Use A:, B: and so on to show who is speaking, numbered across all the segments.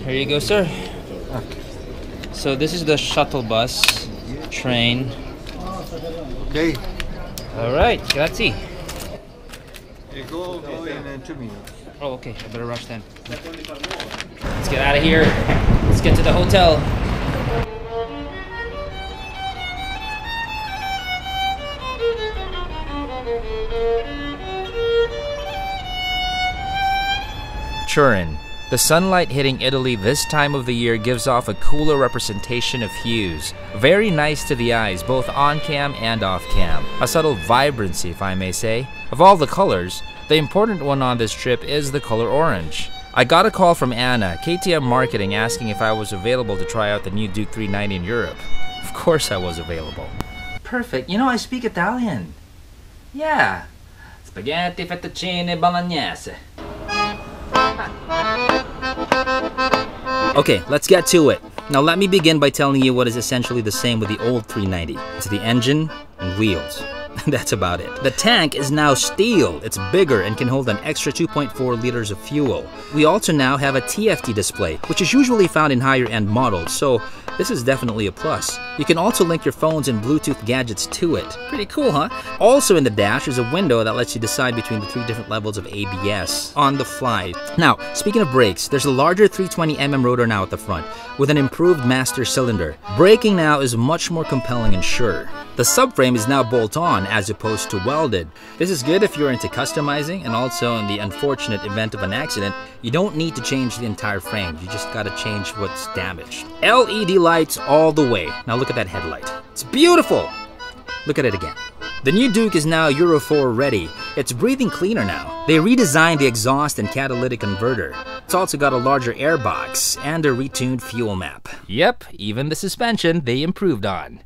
A: Here you go, sir. So this is the shuttle bus train.
B: Okay.
A: All right, grazie.
B: Go in 2 minutes.
A: Oh, okay. I better rush then. Let's get out of here. Let's get to the hotel. Turin. The sunlight hitting Italy this time of the year gives off a cooler representation of hues. Very nice to the eyes, both on cam and off cam. A subtle vibrancy, if I may say. Of all the colors, the important one on this trip is the color orange. I got a call from Anna, KTM Marketing, asking if I was available to try out the new Duke 390 in Europe. Of course I was available. Perfect. You know, I speak Italian. Yeah. Spaghetti, fettuccine, bolognese. Okay, let's get to it. Now let me begin by telling you what is essentially the same with the old 390. It's the engine and wheels. That's about it. The tank is now steel. It's bigger and can hold an extra 2.4 liters of fuel. We also now have a TFT display, which is usually found in higher end models, so this is definitely a plus. You can also link your phones and Bluetooth gadgets to it. Pretty cool, huh? Also in the dash is a window that lets you decide between the 3 different levels of ABS on the fly. Now, speaking of brakes, there's a larger 320mm rotor now at the front, with an improved master cylinder. Braking now is much more compelling and sure. The subframe is now bolt-on as opposed to welded. This is good if you're into customizing, and also in the unfortunate event of an accident, you don't need to change the entire frame, you just gotta change what's damaged. LED lights all the way. Now look at that headlight. It's beautiful! Look at it again. The new Duke is now Euro 4 ready. It's breathing cleaner now. They redesigned the exhaust and catalytic converter. It's also got a larger airbox and a retuned fuel map. Yep, even the suspension they improved on.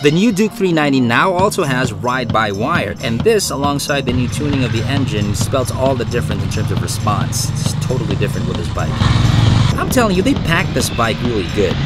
A: The new Duke 390 now also has ride-by-wire, and this, alongside the new tuning of the engine, spells all the difference in terms of response. It's totally different with this bike. I'm telling you, they packed this bike really good.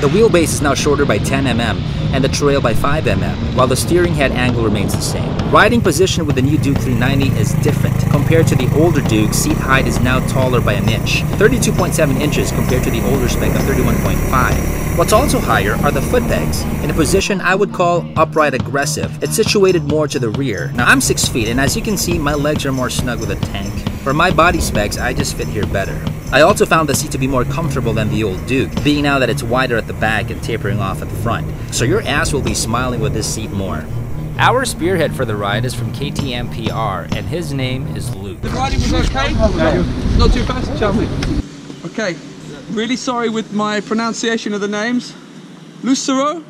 A: The wheelbase is now shorter by 10mm and the trail by 5mm, while the steering head angle remains the same. Riding position with the new Duke 390 is different. Compared to the older Duke, seat height is now taller by an inch, 32.7 inches compared to the older spec of 31.5. What's also higher are the foot pegs, in a position I would call upright aggressive. It's situated more to the rear. Now I'm 6 feet, and as you can see, my legs are more snug with a tank. For my body specs, I just fit here better. I also found the seat to be more comfortable than the old Duke, being now that it's wider at the back and tapering off at the front. So your ass will be smiling with this seat more. Our spearhead for the ride is from KTM PR, and his name is Luke.
C: The riding was okay? Not too fast, shall we? Okay, really sorry with my pronunciation of the names. Lucero?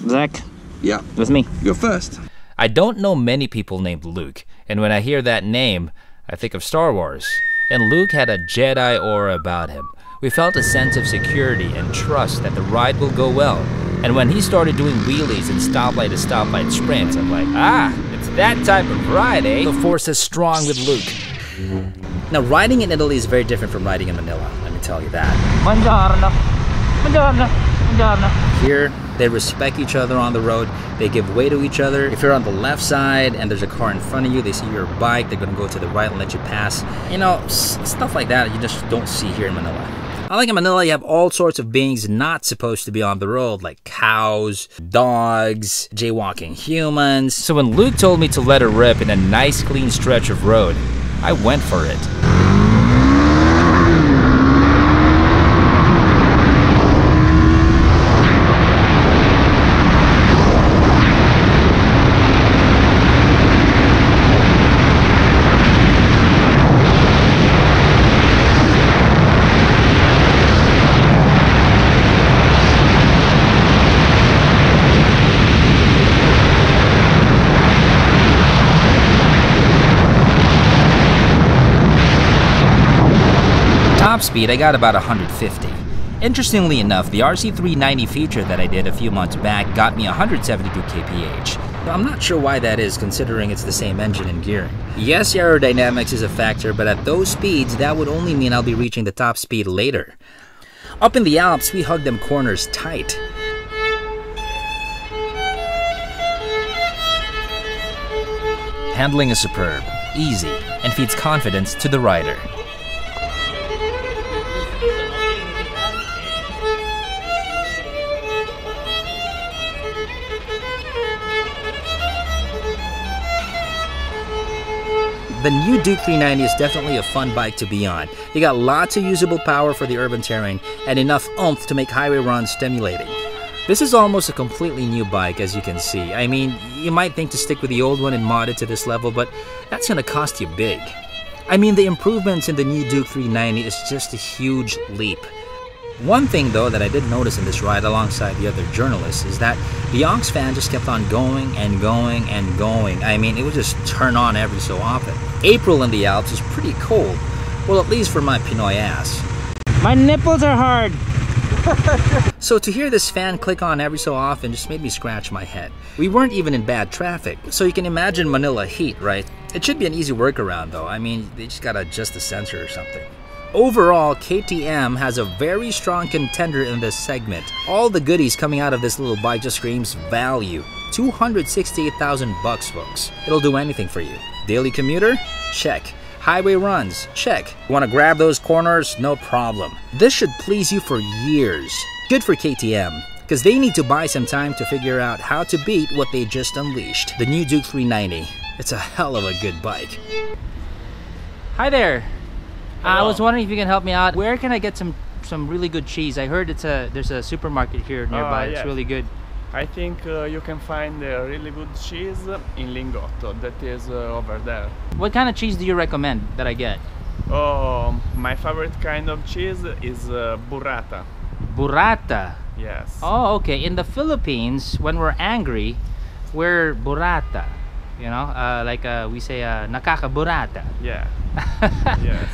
A: Zach?
C: Yeah.
A: With me.
C: You're first.
A: I don't know many people named Luke, and when I hear that name, I think of Star Wars. And Luke had a Jedi aura about him. We felt a sense of security and trust that the ride will go well. And when he started doing wheelies and stoplight to stoplight sprints, I'm like, ah, it's that type of ride, eh? The force is strong with Luke. Now, riding in Italy is very different from riding in Manila, let me tell you that. Buongiorno. Buongiorno. Buongiorno. Here, they respect each other on the road. They give way to each other. If you're on the left side and there's a car in front of you, they see your bike, they're gonna go to the right and let you pass. You know, stuff like that you just don't see here in Manila. Unlike in Manila, you have all sorts of beings not supposed to be on the road, like cows, dogs, jaywalking humans. So when Luke told me to let her rip in a nice clean stretch of road, I went for it. Top speed, I got about 150. Interestingly enough, the RC390 feature that I did a few months back got me 172 kph. I'm not sure why that is, considering it's the same engine and gearing. Yes, aerodynamics is a factor, but at those speeds, that would only mean I'll be reaching the top speed later. Up in the Alps, we hug them corners tight. Handling is superb. easy and feeds confidence to the rider. The new Duke 390 is definitely a fun bike to be on. You got lots of usable power for the urban terrain and enough oomph to make highway runs stimulating. This is almost a completely new bike, as you can see. I mean, you might think to stick with the old one and mod it to this level, but that's gonna cost you big. I mean, the improvements in the new Duke 390 is just a huge leap. One thing though that I did notice in this ride alongside the other journalists is that the aux fan just kept on going and going and going. I mean, it would just turn on every so often. April in the Alps is pretty cold. Well, at least for my Pinoy ass. My nipples are hard! So to hear this fan click on every so often just made me scratch my head. We weren't even in bad traffic, so you can imagine Manila heat, right? It should be an easy workaround though. I mean, they just gotta adjust the sensor or something. Overall, KTM has a very strong contender in this segment. All the goodies coming out of this little bike just screams value. 268,000 bucks, folks. It'll do anything for you. Daily commuter? Check. Highway runs? Check. You want to grab those corners? No problem. This should please you for years. Good for KTM, because they need to buy some time to figure out how to beat what they just unleashed. The new Duke 390. It's a hell of a good bike. Hi there. I was wondering if you can help me out. Where can I get some really good cheese? I heard there's a supermarket here nearby. It's really good.
D: I think you can find a really good cheese in Lingotto. That is over there.
A: What kind of cheese do you recommend that I get?
D: Oh, my favorite kind of cheese is burrata.
A: Burrata?
D: Yes.
A: Oh, okay. In the Philippines, when we're angry, we're burrata. You know, like we say nakakaburrata.
D: Yeah. Yes.